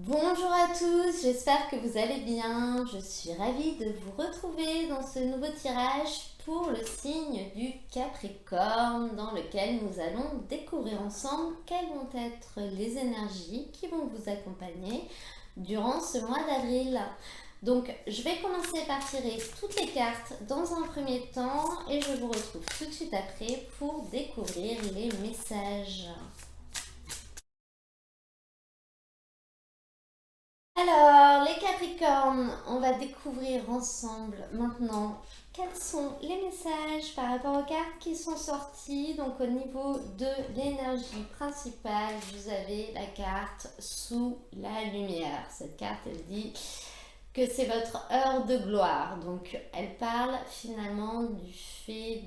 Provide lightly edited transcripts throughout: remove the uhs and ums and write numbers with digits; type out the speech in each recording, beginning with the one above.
Bonjour à tous, j'espère que vous allez bien. Je suis ravie de vous retrouver dans ce nouveau tirage pour le signe du Capricorne dans lequel nous allons découvrir ensemble quelles vont être les énergies qui vont vous accompagner durant ce mois d'avril. Donc je vais commencer par tirer toutes les cartes dans un premier temps et je vous retrouve tout de suite après pour découvrir les messages. Alors, les Capricornes, on va découvrir ensemble maintenant quels sont les messages par rapport aux cartes qui sont sorties. Donc, au niveau de l'énergie principale, vous avez la carte sous la lumière. Cette carte, elle dit que c'est votre heure de gloire. Donc, elle parle finalement du fait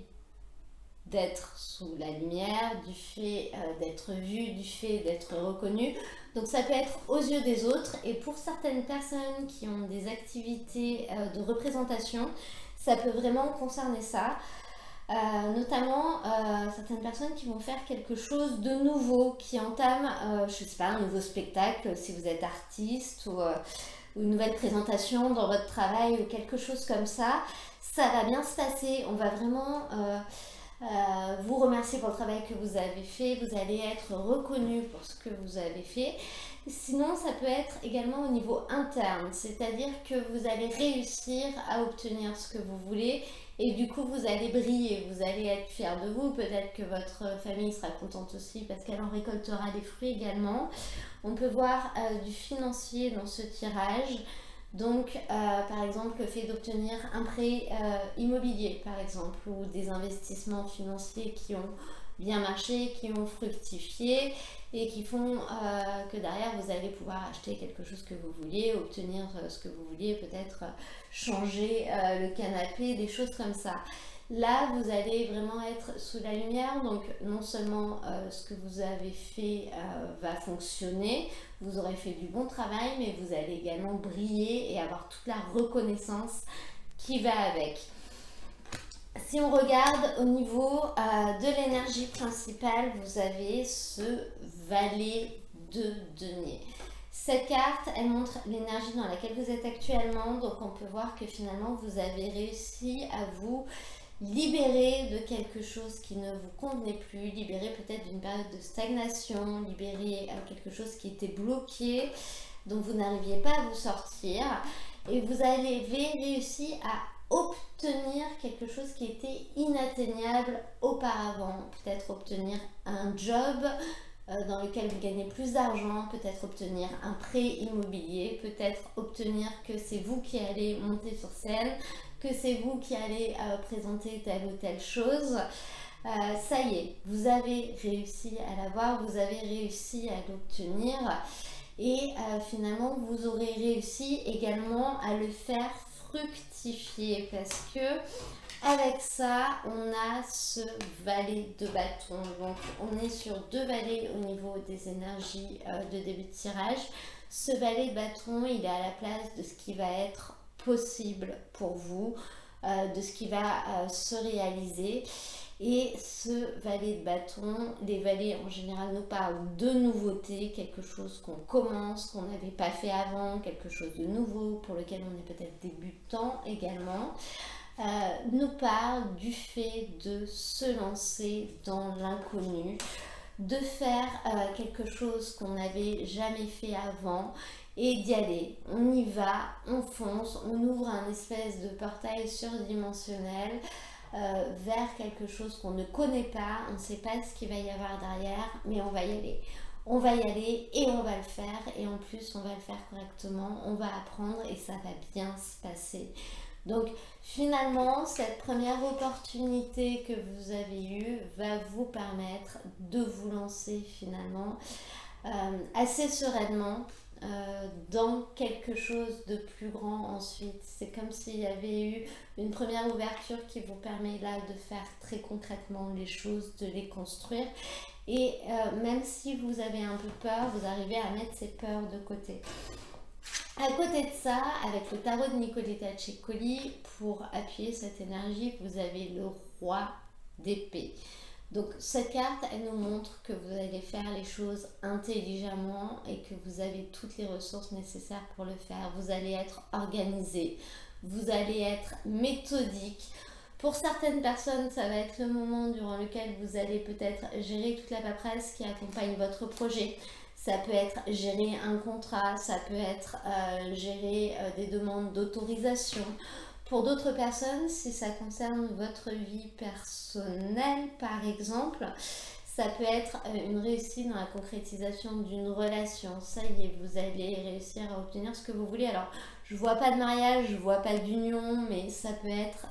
d'être sous la lumière, du fait d'être vu, du fait d'être reconnu. Donc ça peut être aux yeux des autres et pour certaines personnes qui ont des activités de représentation, ça peut vraiment concerner ça. Notamment certaines personnes qui vont faire quelque chose de nouveau, qui entament, je sais pas, un nouveau spectacle si vous êtes artiste ou une nouvelle présentation dans votre travail ou quelque chose comme ça. Ça va bien se passer, on va vraiment vous remercier pour le travail que vous avez fait, vous allez être reconnu pour ce que vous avez fait. Sinon, ça peut être également au niveau interne, c'est-à-dire que vous allez réussir à obtenir ce que vous voulez et du coup vous allez briller, vous allez être fier de vous, peut-être que votre famille sera contente aussi parce qu'elle en récoltera les fruits également. On peut voir du financier dans ce tirage. Donc, par exemple, le fait d'obtenir un prêt immobilier, par exemple, ou des investissements financiers qui ont bien marché, qui ont fructifié et qui font que derrière, vous allez pouvoir acheter quelque chose que vous vouliez, obtenir ce que vous vouliez, peut-être changer le canapé, des choses comme ça. Là, vous allez vraiment être sous la lumière, donc non seulement ce que vous avez fait va fonctionner, vous aurez fait du bon travail, mais vous allez également briller et avoir toute la reconnaissance qui va avec. Si on regarde au niveau de l'énergie principale, vous avez ce valet de denier. Cette carte, elle montre l'énergie dans laquelle vous êtes actuellement, donc on peut voir que finalement vous avez réussi à vous libérer de quelque chose qui ne vous convenait plus, libérer peut-être d'une période de stagnation, libérer quelque chose qui était bloqué, dont vous n'arriviez pas à vous sortir, et vous avez réussi à obtenir quelque chose qui était inatteignable auparavant, peut-être obtenir un job dans lequel vous gagnez plus d'argent, peut-être obtenir un prêt immobilier, peut-être obtenir que c'est vous qui allez monter sur scène, que c'est vous qui allez présenter telle ou telle chose. Ça y est, vous avez réussi à l'avoir, vous avez réussi à l'obtenir et finalement vous aurez réussi également à le faire fructifier parce que avec ça, on a ce valet de bâton. Donc, on est sur deux valets au niveau des énergies de début de tirage. Ce valet de bâton, il est à la place de ce qui va être possible pour vous, de ce qui va se réaliser. Et ce valet de bâton, les valets en général nous parlent de nouveautés, quelque chose qu'on commence, qu'on n'avait pas fait avant, quelque chose de nouveau pour lequel on est peut-être débutant également. Nous parle du fait de se lancer dans l'inconnu, de faire quelque chose qu'on n'avait jamais fait avant et d'y aller. On y va, on fonce, on ouvre un espèce de portail surdimensionnel vers quelque chose qu'on ne connaît pas, on ne sait pas ce qu'il va y avoir derrière, mais on va y aller. On va y aller et on va le faire et en plus on va le faire correctement, on va apprendre et ça va bien se passer. Donc finalement, cette première opportunité que vous avez eue va vous permettre de vous lancer finalement assez sereinement dans quelque chose de plus grand ensuite. C'est comme s'il y avait eu une première ouverture qui vous permet là de faire très concrètement les choses, de les construire. Et même si vous avez un peu peur, vous arrivez à mettre ces peurs de côté. À côté de ça, avec le tarot de Nicoletta Ceccoli, pour appuyer cette énergie, vous avez le roi d'épée. Donc cette carte, elle nous montre que vous allez faire les choses intelligemment et que vous avez toutes les ressources nécessaires pour le faire. Vous allez être organisé, vous allez être méthodique. Pour certaines personnes, ça va être le moment durant lequel vous allez peut-être gérer toute la paperasse qui accompagne votre projet. Ça peut être gérer un contrat, ça peut être gérer des demandes d'autorisation. Pour d'autres personnes, si ça concerne votre vie personnelle, par exemple, ça peut être une réussite dans la concrétisation d'une relation. Ça y est, vous allez réussir à obtenir ce que vous voulez. Alors, je vois pas de mariage, je vois pas d'union, mais ça peut être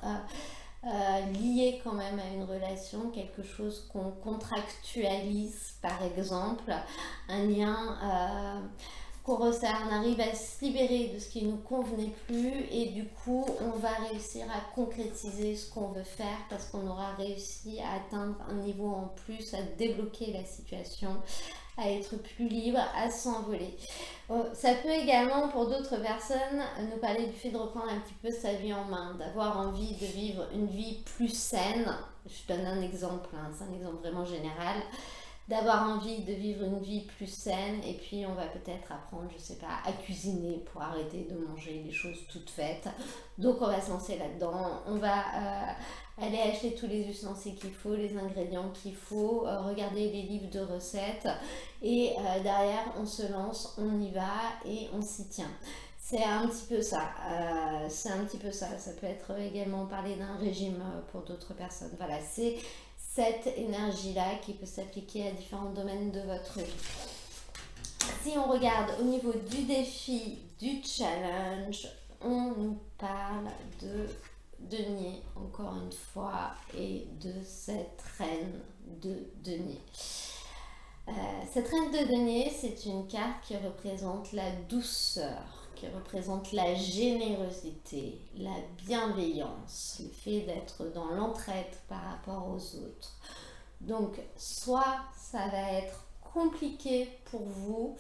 lié quand même à une relation, quelque chose qu'on contractualise, par exemple, un lien qu'on resserre, on arrive à se libérer de ce qui ne nous convenait plus et du coup on va réussir à concrétiser ce qu'on veut faire parce qu'on aura réussi à atteindre un niveau en plus, à débloquer la situation, à être plus libre, à s'envoler. Ça peut également pour d'autres personnes nous parler du fait de reprendre un petit peu sa vie en main, d'avoir envie de vivre une vie plus saine. Je donne un exemple, hein, c'est un exemple vraiment général, d'avoir envie de vivre une vie plus saine et puis on va peut-être apprendre, je sais pas, à cuisiner pour arrêter de manger les choses toutes faites. Donc on va se lancer là-dedans, on va aller acheter tous les ustensiles qu'il faut, les ingrédients qu'il faut, regarder les livres de recettes et derrière on se lance, on y va et on s'y tient. C'est un petit peu ça, ça peut être également parler d'un régime pour d'autres personnes. Voilà, c'est cette énergie-là qui peut s'appliquer à différents domaines de votre vie. Si on regarde au niveau du défi, du challenge, on nous parle de denier, encore une fois, et de cette reine de denier. Cette reine de denier, c'est une carte qui représente la douceur, qui représente la générosité, la bienveillance, le fait d'être dans l'entraide par rapport aux autres. Donc, soit ça va être compliqué pour vous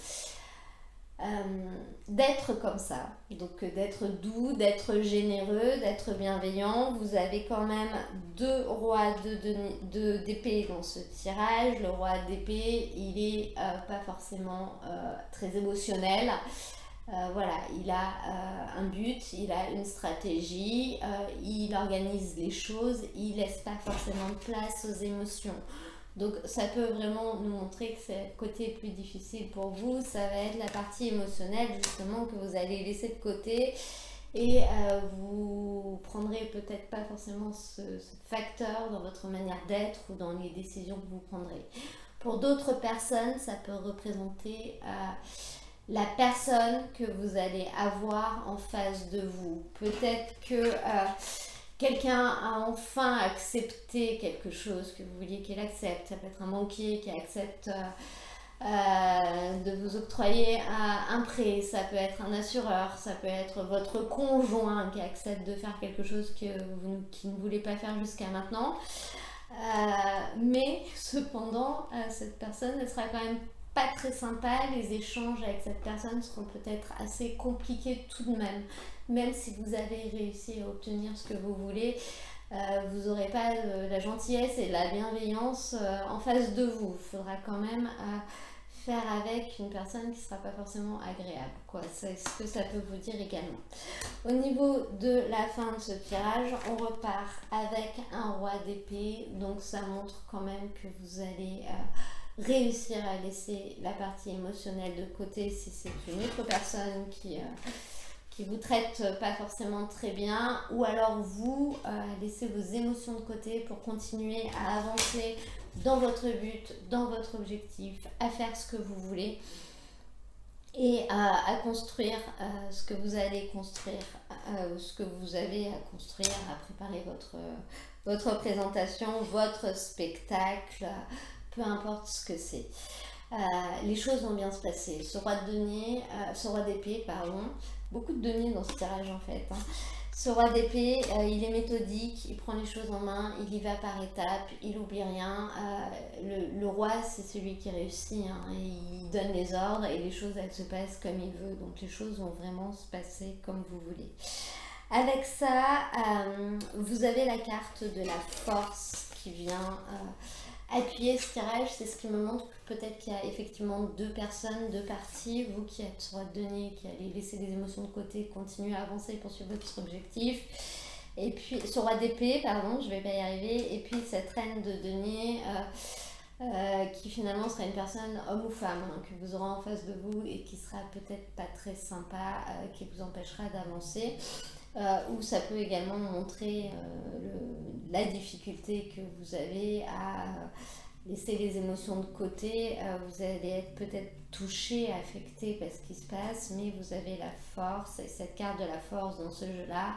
d'être comme ça, donc d'être doux, d'être généreux, d'être bienveillant. Vous avez quand même deux rois d'épée dans ce tirage. Le roi d'épée, il est pas forcément très émotionnel. Voilà, il a un but, il a une stratégie, il organise les choses, il laisse pas forcément de place aux émotions. Donc ça peut vraiment nous montrer que c'est le côté plus difficile pour vous, ça va être la partie émotionnelle justement que vous allez laisser de côté et vous prendrez peut-être pas forcément ce facteur dans votre manière d'être ou dans les décisions que vous prendrez. Pour d'autres personnes, ça peut représenter la personne que vous allez avoir en face de vous. Peut-être que quelqu'un a enfin accepté quelque chose que vous vouliez qu'il accepte. Ça peut être un banquier qui accepte de vous octroyer un prêt, ça peut être un assureur, ça peut être votre conjoint qui accepte de faire quelque chose qui ne voulez pas faire jusqu'à maintenant. Mais cependant, cette personne, elle sera quand même pas très sympa. Les échanges avec cette personne seront peut-être assez compliqués tout de même. Même si vous avez réussi à obtenir ce que vous voulez, vous n'aurez pas la gentillesse et la bienveillance en face de vous. Il faudra quand même faire avec une personne qui ne sera pas forcément agréable, quoi. C'est ce que ça peut vous dire également. Au niveau de la fin de ce tirage, on repart avec un roi d'épée. Donc ça montre quand même que vous allez réussir à laisser la partie émotionnelle de côté si c'est une autre personne qui vous traite pas forcément très bien, ou alors vous laissez vos émotions de côté pour continuer à avancer dans votre but, dans votre objectif, à faire ce que vous voulez et à construire ce que vous allez construire, ce que vous avez à construire, à préparer votre présentation, votre spectacle, peu importe ce que c'est. Les choses vont bien se passer. Ce roi d'épée, beaucoup de deniers dans ce tirage en fait. Ce roi d'épée, il est méthodique, il prend les choses en main, il y va par étapes, il n'oublie rien. Le roi, c'est celui qui réussit, hein, il donne les ordres et les choses, elles se passent comme il veut. Donc les choses vont vraiment se passer comme vous voulez. Avec ça, vous avez la carte de la force qui vient appuyer ce tirage, c'est ce qui me montre que peut-être qu'il y a effectivement deux personnes, deux parties, vous qui êtes sur votre denier, qui allez laisser les émotions de côté, continuer à avancer, poursuivre votre objectif. Et puis, sur roi d'épée, pardon, je vais pas y arriver. Et puis cette reine de denier, qui finalement sera une personne, homme ou femme, hein, que vous aurez en face de vous et qui sera peut-être pas très sympa, qui vous empêchera d'avancer. Ou ça peut également montrer la difficulté que vous avez à laisser les émotions de côté. Vous allez être peut-être touché, affecté par ce qui se passe, mais vous avez la force, et cette carte de la force dans ce jeu-là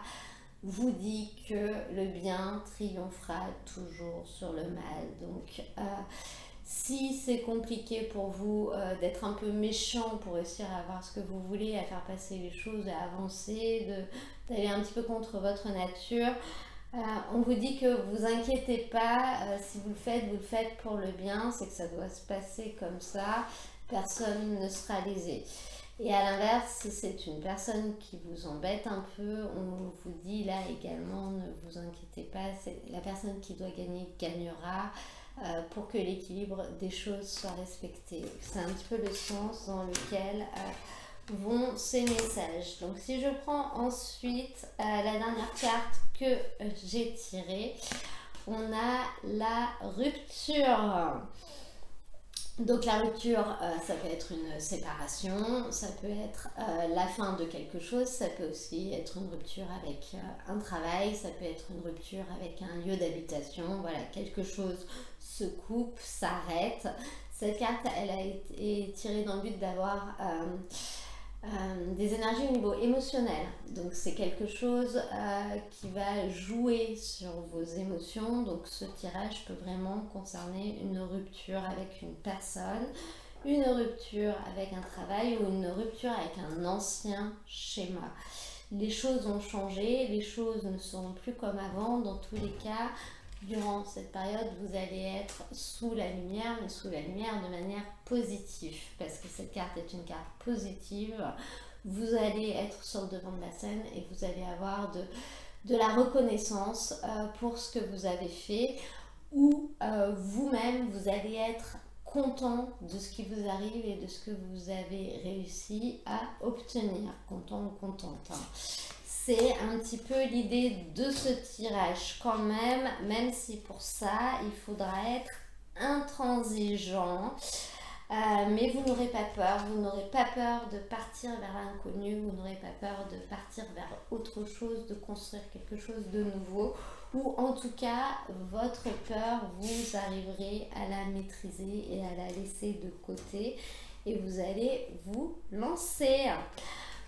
vous dit que le bien triomphera toujours sur le mal. Donc si c'est compliqué pour vous d'être un peu méchant pour réussir à avoir ce que vous voulez, à faire passer les choses, à avancer, d'aller un petit peu contre votre nature, on vous dit que vous inquiétez pas, si vous le faites pour le bien, c'est que ça doit se passer comme ça, personne ne sera lésé. Et à l'inverse, si c'est une personne qui vous embête un peu, on vous dit là également, ne vous inquiétez pas, c'est la personne qui doit gagner gagnera, pour que l'équilibre des choses soit respecté. C'est un petit peu le sens dans lequel vont ces messages. Donc si je prends ensuite la dernière carte que j'ai tirée, on a la rupture. Donc la rupture, ça peut être une séparation, ça peut être la fin de quelque chose, ça peut aussi être une rupture avec un travail, ça peut être une rupture avec un lieu d'habitation, voilà, quelque chose se coupe, s'arrête. Cette carte, elle a été tirée dans le but d'avoir des énergies au niveau émotionnel. Donc c'est quelque chose qui va jouer sur vos émotions. Donc ce tirage peut vraiment concerner une rupture avec une personne, une rupture avec un travail ou une rupture avec un ancien schéma. Les choses ont changé, les choses ne seront plus comme avant. Dans tous les cas, durant cette période, vous allez être sous la lumière, mais sous la lumière de manière positive, parce que cette carte est une carte positive. Vous allez être sur le devant de la scène et vous allez avoir de la reconnaissance pour ce que vous avez fait, ou vous-même, vous allez être content de ce qui vous arrive et de ce que vous avez réussi à obtenir, content ou contente, hein. C'est un petit peu l'idée de ce tirage quand même si pour ça il faudra être intransigeant, mais vous n'aurez pas peur de partir vers l'inconnu, vous n'aurez pas peur de partir vers autre chose, de construire quelque chose de nouveau, ou en tout cas votre peur, vous arriverez à la maîtriser et à la laisser de côté et vous allez vous lancer.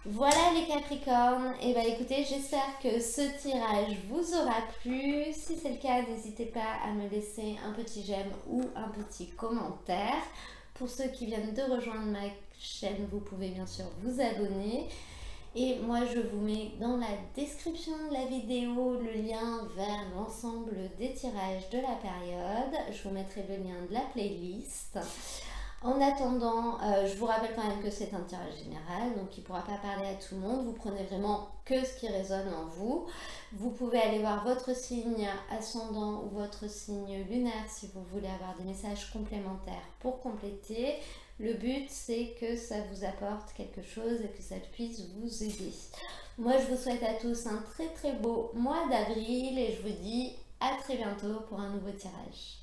Voilà les Capricornes, et bah écoutez, j'espère que ce tirage vous aura plu. Si c'est le cas, n'hésitez pas à me laisser un petit j'aime ou un petit commentaire. Pour ceux qui viennent de rejoindre ma chaîne, vous pouvez bien sûr vous abonner. Et moi je vous mets dans la description de la vidéo le lien vers l'ensemble des tirages de la période. Je vous mettrai le lien de la playlist. En attendant, je vous rappelle quand même que c'est un tirage général, donc il ne pourra pas parler à tout le monde. Vous prenez vraiment que ce qui résonne en vous. Vous pouvez aller voir votre signe ascendant ou votre signe lunaire si vous voulez avoir des messages complémentaires pour compléter. Le but, c'est que ça vous apporte quelque chose et que ça puisse vous aider. Moi, je vous souhaite à tous un très très beau mois d'avril et je vous dis à très bientôt pour un nouveau tirage.